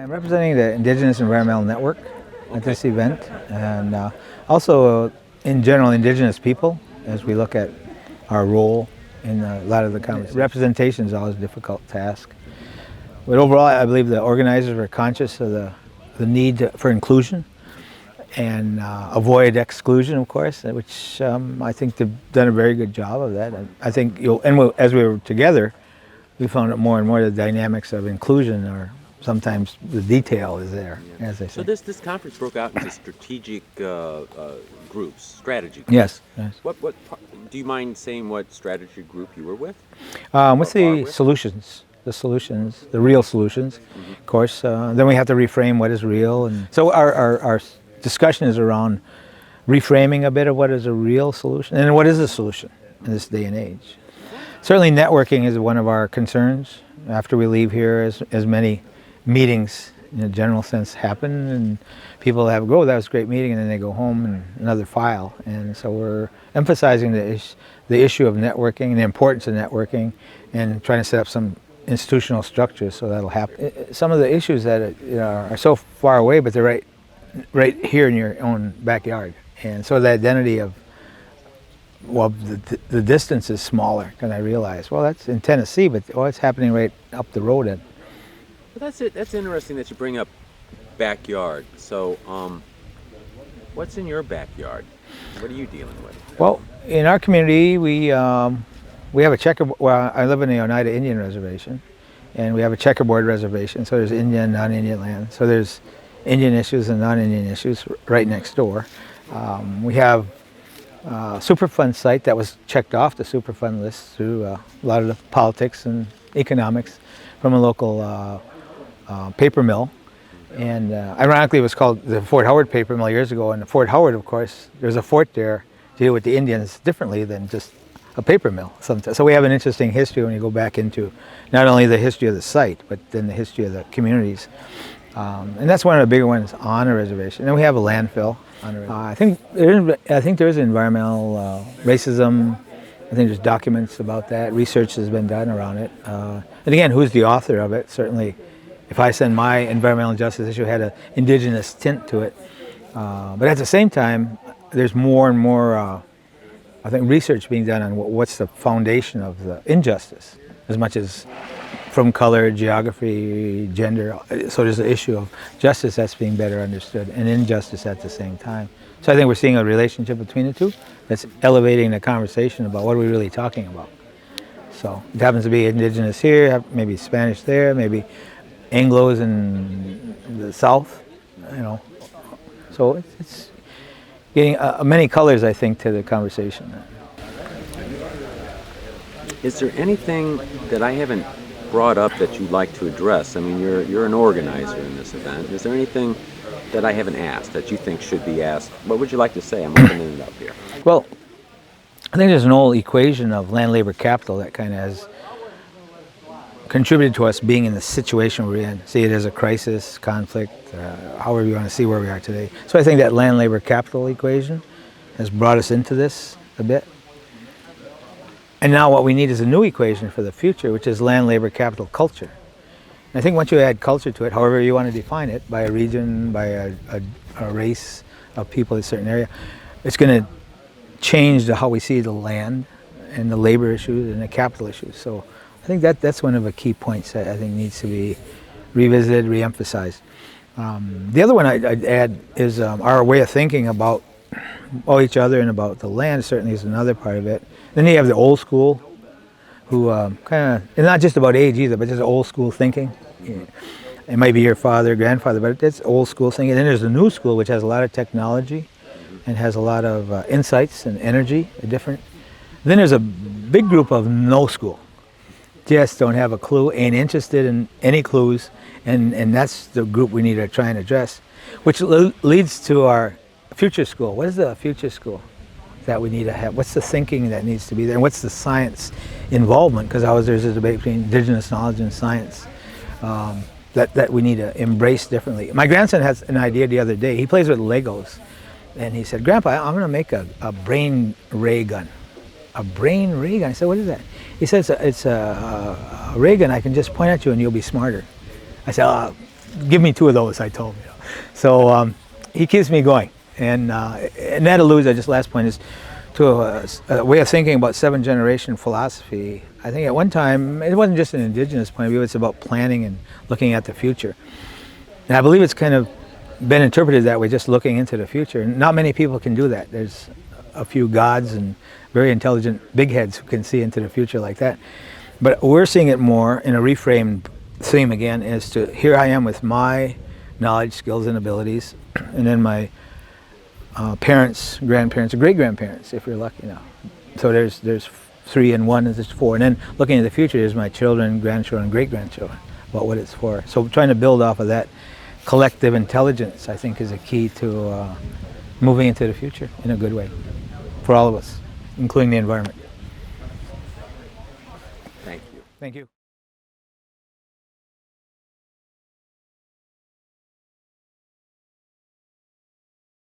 I'm representing the Indigenous Environmental Network at this event, and also in general Indigenous people as we look at our role in a lot of the conversations. Representation is always a difficult task, but overall I believe the organizers were conscious of the need for inclusion and avoid exclusion, of course, which I think they've done a very good job of that. I think as we were together, we found out more and more the dynamics of inclusion are sometimes the detail is there, as they say. So this conference broke out into strategic groups, strategy groups. Yes. Yes. What do you mind saying what strategy group you were with? With the solutions, the real solutions, of course. Then we have to reframe what is real, and so our discussion is around reframing a bit of what is a real solution and what is a solution in this day and age. Certainly networking is one of our concerns. After we leave here, as many meetings in a general sense happen, and people have that was a great meeting, and then they go home and another file. And so we're emphasizing the issue of networking and the importance of networking, and trying to set up some institutional structures so that'll happen. Some of the issues that are so far away, but they're right here in your own backyard, and so the identity of the distance is smaller. Because I realize, well, that's in Tennessee, but it's happening right up the road. Well, that's it. That's interesting that you bring up backyard. So, what's in your backyard? What are you dealing with? Well, in our community, we have a checkerboard. Well, I live in the Oneida Indian Reservation, and we have a checkerboard reservation. So there's Indian, non-Indian land. So there's Indian issues and non-Indian issues right next door. We have a Superfund site that was checked off the Superfund list through a lot of the politics and economics from a local paper mill. And ironically, it was called the Fort Howard paper mill years ago. And Fort Howard, of course, there's a fort there to deal with the Indians differently than just a paper mill. So we have an interesting history when you go back into not only the history of the site, but then the history of the communities. And that's one of the bigger ones on a reservation. And we have a landfill on a reservation. I think there is environmental racism. I think there's documents about that. Research has been done around it. And again, who's the author of it? Certainly, if I send my environmental justice issue, it had an indigenous tint to it. But at the same time, there's more and more, I think, research being done on what's the foundation of the injustice, as much as from color, geography, gender. So there's the issue of justice that's being better understood, and injustice at the same time. So I think we're seeing a relationship between the two that's elevating the conversation about what are we really talking about. So it happens to be indigenous here, maybe Spanish there, maybe Anglos in the South, So it's getting many colors, I think, to the conversation. Is there anything that I haven't brought up that you'd like to address? I mean, you're an organizer in this event. Is there anything that I haven't asked that you think should be asked? What would you like to say? I'm opening it up here. Well, I think there's an old equation of land, labor, capital that kind of has contributed to us being in the situation we're in. See it as a crisis, conflict, however you want to see where we are today. So I think that land, labor, capital equation has brought us into this a bit. And now what we need is a new equation for the future, which is land, labor, capital, culture. And I think once you add culture to it, however you want to define it, by a region, by a race of people in a certain area, it's going to change how we see the land and the labor issues and the capital issues. So I think that's one of the key points that I think needs to be revisited, re-emphasized. The other one I'd add is our way of thinking about each other and about the land certainly is another part of it. Then you have the old school, who kind of, and not just about age either, but just old school thinking. It might be your father, grandfather, but it's old school thinking. And then there's the new school, which has a lot of technology and has a lot of insights and energy, different. Then there's a big group of no school. Just don't have a clue, ain't interested in any clues, and that's the group we need to try and address, which leads to our future school. What is the future school that we need to have? What's the thinking that needs to be there, and what's the science involvement? Because there's a debate between indigenous knowledge and science that we need to embrace differently. My grandson has an idea the other day. He plays with Legos, and he said, "Grandpa, I'm going to make a brain ray gun." A brain ray gun? I said, "What is that?" He says, "It's a ray gun I can just point at you and you'll be smarter." I said, give me 2 of those, I told him. So he keeps me going. And that alludes, just last point, is to a way of thinking about 7th-generation philosophy. I think at one time, it wasn't just an indigenous point of view, it's about planning and looking at the future. And I believe it's kind of been interpreted that way, just looking into the future. Not many people can do that. There's a few gods and very intelligent big heads who can see into the future like that. But we're seeing it more in a reframed theme again, is to here I am with my knowledge, skills, and abilities, and then my parents, grandparents, or great-grandparents, if you're lucky now. So there's 3 and 1, and there's 4. And then looking at the future, there's my children, grandchildren, great-grandchildren, about what it's for. So trying to build off of that collective intelligence, I think, is a key to moving into the future in a good way for all of us, including the environment. Thank you. Thank you.